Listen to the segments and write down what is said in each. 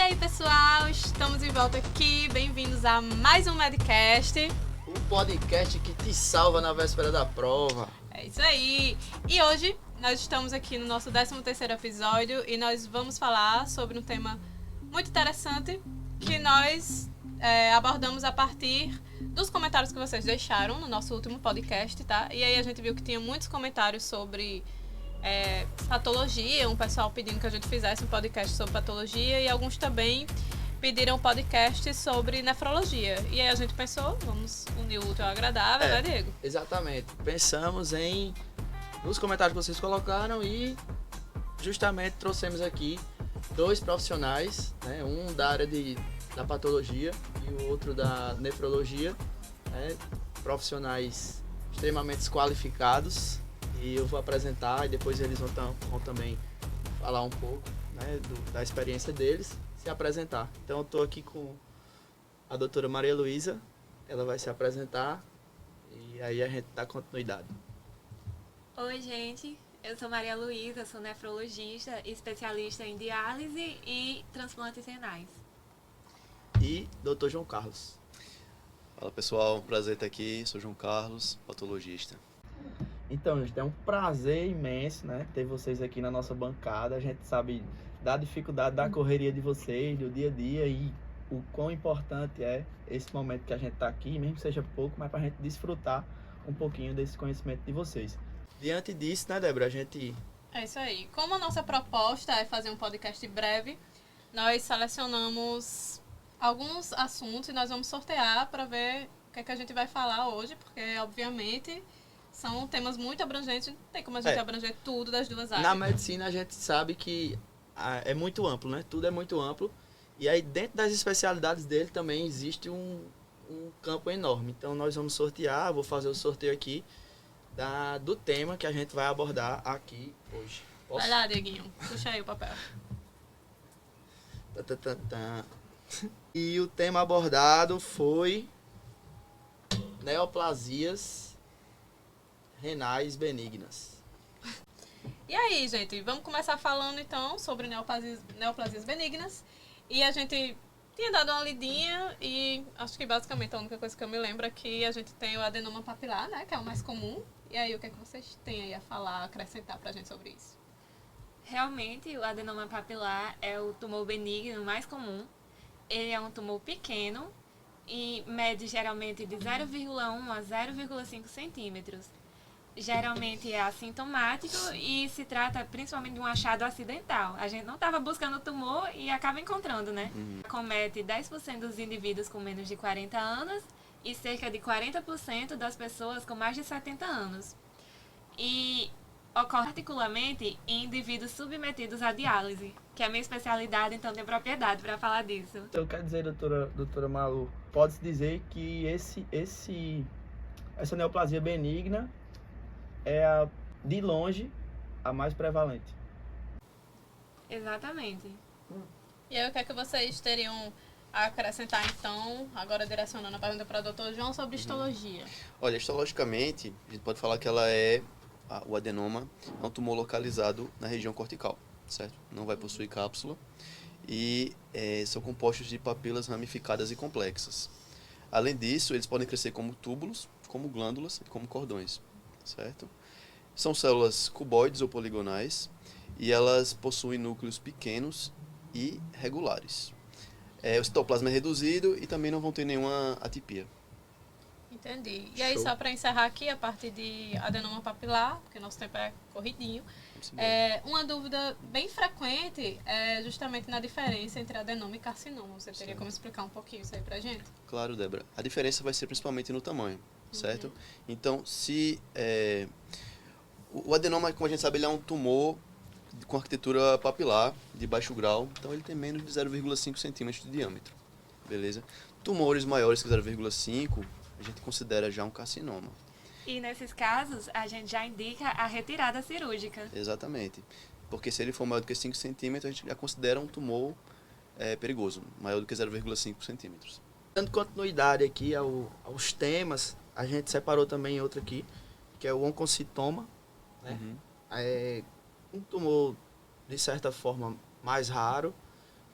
aí, pessoal? Estamos de volta aqui. Bem-vindos a mais um Medcast. O podcast que te salva na véspera da prova. É isso aí. E hoje nós estamos aqui no nosso 13º episódio e nós vamos falar sobre um tema muito interessante que nós abordamos a partir dos comentários que vocês deixaram no nosso último podcast, tá? E aí a gente viu que tinha muitos comentários sobre patologia, um pessoal pedindo que a gente fizesse um podcast sobre patologia e alguns também pediram um podcast sobre nefrologia. E aí a gente pensou, vamos unir o útil ao agradável, né, Diego? Exatamente. Pensamos nos comentários que vocês colocaram e justamente trouxemos aqui dois profissionais, né? Um da área da patologia e o outro da nefrologia, né? Profissionais extremamente qualificados. E eu vou apresentar e depois eles vão também falar um pouco, né, da experiência deles, se apresentar. Então eu estou aqui com a doutora Maria Luísa, ela vai se apresentar e aí a gente dá continuidade. Oi, gente. Eu sou Maria Luísa, sou nefrologista, especialista em diálise e transplantes renais. E doutor João Carlos. Fala pessoal, prazer estar aqui, sou João Carlos, patologista. Então, gente, é um prazer imenso, né, ter vocês aqui na nossa bancada. A gente sabe da dificuldade da correria de vocês, do dia a dia e o quão importante é esse momento que a gente está aqui, mesmo que seja pouco, mas para a gente desfrutar um pouquinho desse conhecimento de vocês. Diante disso, né, Débora, a gente... É isso aí. Como a nossa proposta é fazer um podcast breve, nós selecionamos alguns assuntos e nós vamos sortear para ver o que é que a gente vai falar hoje, porque, obviamente, são temas muito abrangentes, não tem como a gente abranger tudo das duas áreas. Na medicina, a gente sabe que é muito amplo, né? Tudo é muito amplo. E aí, dentro das especialidades dele, também existe um campo enorme. Então, nós vamos sortear, vou fazer o sorteio aqui do tema que a gente vai abordar aqui hoje. Posso? Vai lá, Dieguinho. Puxa aí o papel. E o tema abordado foi neoplasias renais benignas. E aí, gente, vamos começar falando então sobre neoplasias benignas. E a gente tinha dado uma lidinha e acho que basicamente a única coisa que eu me lembro é que a gente tem o adenoma papilar, né, que é o mais comum. E aí, o que é que vocês têm aí a falar, acrescentar pra gente sobre isso? Realmente, o adenoma papilar é o tumor benigno mais comum. Ele é um tumor pequeno e mede geralmente de 0,1 a 0,5 centímetros. Geralmente é assintomático e se trata principalmente de um achado acidental. A gente não estava buscando o tumor e acaba encontrando, né? Comete 10% dos indivíduos com menos de 40 anos e cerca de 40% das pessoas com mais de 70 anos. E ocorre particularmente em indivíduos submetidos à diálise, que é a minha especialidade, então tenho propriedade para falar disso. Então, quer dizer, doutora Malu, pode-se dizer que essa neoplasia benigna é, de longe, a mais prevalente. Exatamente. E aí, o que é que vocês teriam a acrescentar, então, agora direcionando a pergunta para o doutor João, sobre histologia? Olha, histologicamente, a gente pode falar que o adenoma é um tumor localizado na região cortical, certo? Não vai possuir cápsula e são compostos de papilas ramificadas e complexas. Além disso, eles podem crescer como túbulos, como glândulas e como cordões, certo? São células cuboides ou poligonais e elas possuem núcleos pequenos e regulares. O citoplasma é reduzido e também não vão ter nenhuma atipia. Entendi. E aí, Show. só para encerrar aqui, a parte de adenoma papilar, porque nosso tempo é corridinho, uma dúvida bem frequente é justamente na diferença entre adenoma e carcinoma. Você teria como explicar um pouquinho isso aí pra gente? Claro, Débora. A diferença vai ser principalmente no tamanho, certo? Então, se o adenoma, como a gente sabe, ele é um tumor com arquitetura papilar de baixo grau, então ele tem menos de 0,5 centímetros de diâmetro, beleza? Tumores maiores que 0,5, a gente considera já um carcinoma. E nesses casos, a gente já indica a retirada cirúrgica. Exatamente. Porque se ele for maior do que 5 centímetros, a gente já considera um tumor perigoso, maior do que 0,5 centímetros. Dando continuidade aqui aos temas, a gente separou também outro aqui, que é o oncocitoma, né? É um tumor, de certa forma, mais raro,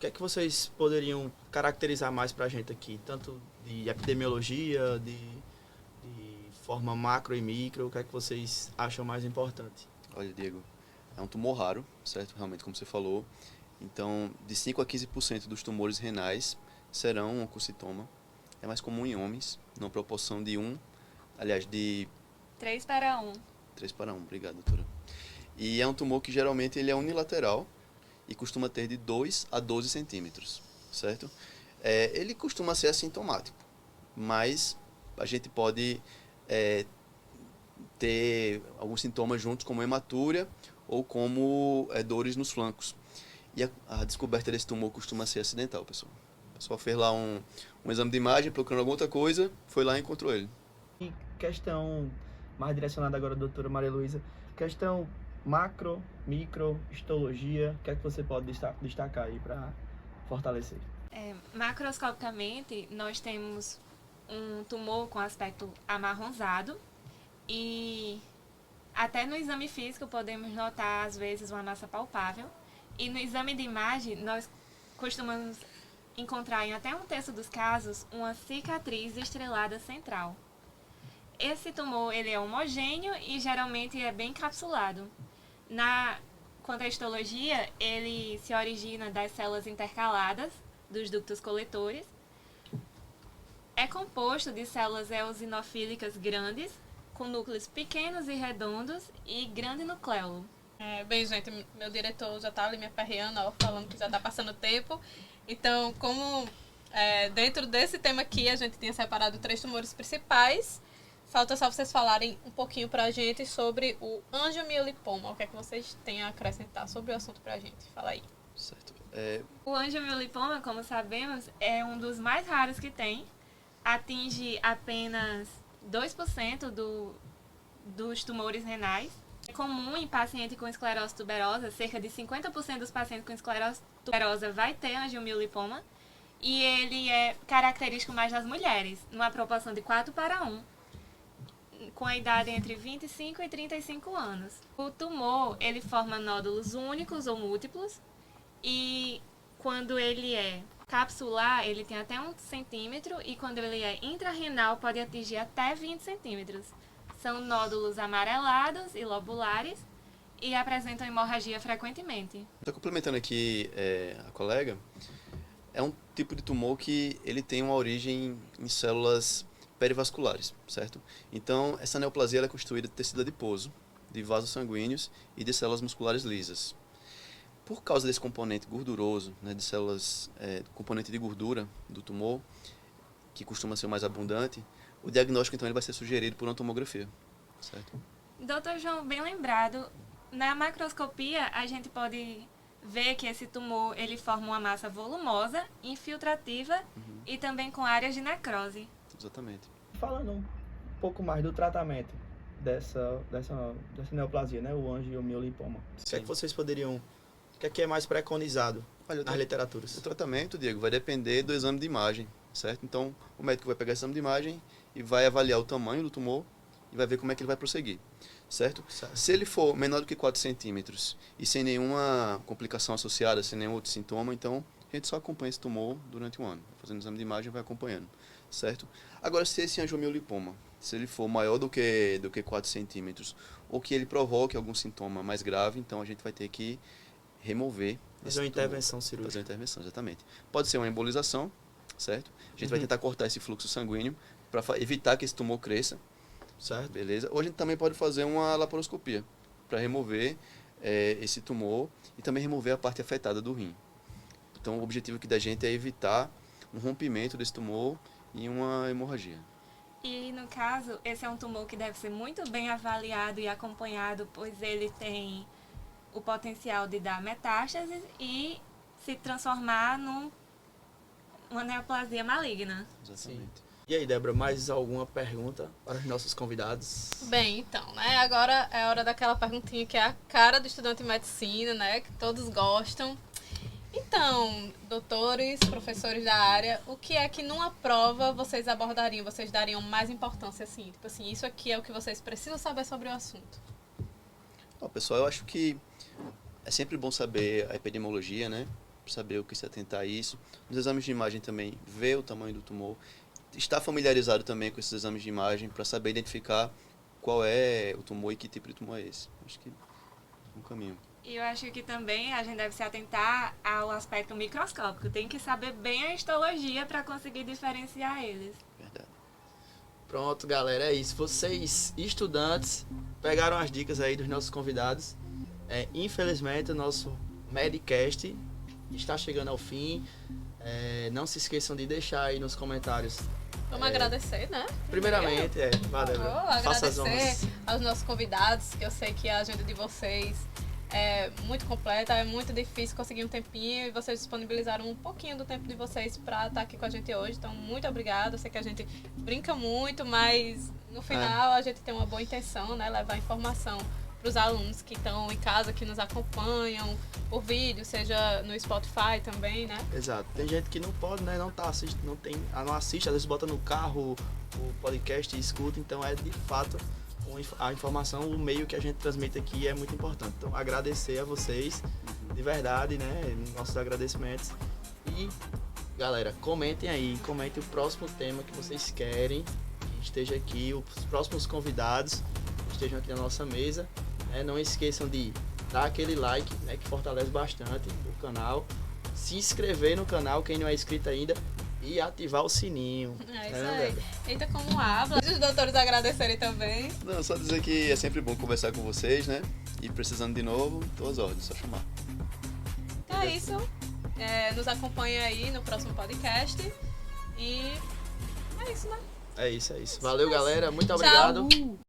que é que vocês poderiam caracterizar mais pra gente aqui? Tanto de epidemiologia, de forma macro e micro, o que é que vocês acham mais importante? Olha, Diego, é um tumor raro, certo? Realmente, como você falou. Então, de 5 a 15% dos tumores renais serão um oncocitoma. É mais comum em homens, numa proporção de 3 para 1. 3 para 1, obrigado, doutora. E é um tumor que geralmente ele é unilateral e costuma ter de 2 a 12 centímetros, certo? Ele costuma ser assintomático, mas a gente pode ter alguns sintomas juntos, como hematúria ou como dores nos flancos. E a descoberta desse tumor costuma ser acidental, pessoal. A pessoa fez lá um exame de imagem, procurando alguma outra coisa, foi lá e encontrou ele. E questão mais direcionada agora à doutora Maria Luísa, questão macro, micro, histologia, o que é que você pode destacar aí para fortalecer? Macroscopicamente, nós temos um tumor com aspecto amarronzado e até no exame físico podemos notar, às vezes, uma massa palpável. E no exame de imagem, nós costumamos encontrar em até um terço dos casos uma cicatriz estrelada central. Esse tumor ele é homogêneo e geralmente é bem capsulado. Quanto à histologia, ele se origina das células intercaladas dos ductos coletores. É composto de células eosinofílicas grandes, com núcleos pequenos e redondos e grande nucleolo. Bem, gente, meu diretor já tá ali me aperreando, ó, falando que já tá passando tempo. Então, como dentro desse tema aqui a gente tinha separado 3 tumores principais, falta só vocês falarem um pouquinho pra gente sobre o angiomiolipoma. O que é que vocês têm a acrescentar sobre o assunto pra gente? Fala aí. Certo. O angiomiolipoma, como sabemos, é um dos mais raros que tem. Atinge apenas 2% dos tumores renais. É comum em paciente com esclerose tuberosa, cerca de 50% dos pacientes com esclerose tuberosa vai ter angiomiolipoma. E ele é característico mais das mulheres, numa proporção de 4 para 1, com a idade entre 25 e 35 anos. O tumor, ele forma nódulos únicos ou múltiplos, e quando ele é capsular, ele tem até 1 centímetro, e quando ele é intrarrenal, pode atingir até 20 centímetros. São nódulos amarelados e lobulares e apresentam hemorragia frequentemente. Estou complementando aqui a colega. É um tipo de tumor que ele tem uma origem em células perivasculares, certo? Então, essa neoplasia ela é constituída de tecido adiposo, de vasos sanguíneos e de células musculares lisas. Por causa desse componente gorduroso, né, de células, componente de gordura do tumor, que costuma ser o mais abundante, o diagnóstico, então, ele vai ser sugerido por uma tomografia, certo? Doutor João, bem lembrado, na macroscopia a gente pode ver que esse tumor ele forma uma massa volumosa, infiltrativa e também com áreas de necrose. Exatamente. Falando um pouco mais do tratamento dessa neoplasia, né, o angiomiolipoma. O que é que vocês poderiam... O que é mais preconizado nas literaturas? O tratamento, Diego, vai depender do exame de imagem, certo? Então, o médico vai pegar esse exame de imagem e vai avaliar o tamanho do tumor e vai ver como é que ele vai prosseguir, certo? Se ele for menor do que 4 centímetros e sem nenhuma complicação associada, sem nenhum outro sintoma, então a gente só acompanha esse tumor durante um ano. Fazendo exame de imagem, vai acompanhando, certo? Agora, se esse angiomiolipoma, se ele for maior do que 4 centímetros ou que ele provoque algum sintoma mais grave, então a gente vai ter que remover. Fazer uma intervenção cirúrgica. Fazer uma intervenção, exatamente. Pode ser uma embolização, certo? A gente vai tentar cortar esse fluxo sanguíneo para evitar que esse tumor cresça, certo? Beleza? Ou a gente também pode fazer uma laparoscopia para remover esse tumor e também remover a parte afetada do rim. Então, o objetivo aqui da gente é evitar um rompimento desse tumor e uma hemorragia. E, no caso, esse é um tumor que deve ser muito bem avaliado e acompanhado, pois ele tem o potencial de dar metástases e se transformar numa neoplasia maligna. Exatamente. Sim. E aí, Débora, mais alguma pergunta para os nossos convidados? Bem, então, né? Agora é a hora daquela perguntinha que é a cara do estudante de medicina, né? Que todos gostam. Então, doutores, professores da área, o que é que numa prova vocês abordariam, vocês dariam mais importância, assim? Tipo assim, isso aqui é o que vocês precisam saber sobre o assunto. Bom, pessoal, eu acho que é sempre bom saber a epidemiologia, né? saber o que se atentar a isso. Nos exames de imagem também, ver o tamanho do tumor. Estar familiarizado também com esses exames de imagem para saber identificar qual é o tumor e que tipo de tumor é esse. Acho que é um caminho. E eu acho que também a gente deve se atentar ao aspecto microscópico. Tem que saber bem a histologia para conseguir diferenciar eles. Verdade. Pronto, galera, é isso. Vocês, estudantes, pegaram as dicas aí dos nossos convidados. Infelizmente, o nosso Medcast está chegando ao fim. Não se esqueçam de deixar aí nos comentários. Vamos agradecer, né? Primeiramente, valeu. Faça as Agradecer honras. aos nossos convidados, que eu sei que a agenda de vocês é muito completa, é muito difícil conseguir um tempinho e vocês disponibilizaram um pouquinho do tempo de vocês para estar aqui com a gente hoje. Então, muito obrigada. Eu sei que a gente brinca muito, mas no final a gente tem uma boa intenção, né? Levar informação para os alunos que estão em casa, que nos acompanham por vídeo, seja no Spotify também, né? Exato. Tem gente que não pode, né? Não assiste, às vezes bota no carro o podcast e escuta, então é de fato a informação, o meio que a gente transmite aqui é muito importante. Então agradecer a vocês, de verdade, né? Nossos agradecimentos. E galera, comentem o próximo tema que vocês querem que esteja aqui, os próximos convidados que estejam aqui na nossa mesa. Não esqueçam de dar aquele like, né, que fortalece bastante o canal, se inscrever no canal, quem não é inscrito ainda, e ativar o sininho. É isso aí. Eita, como habla. Os doutores agradecerem também. Não, só dizer que é sempre bom conversar com vocês, né? E precisando de novo, tô às ordens, só chamar. Então é isso. Nos acompanha aí no próximo podcast. E é isso, né? É isso. Valeu, galera. Muito obrigado. Tchau.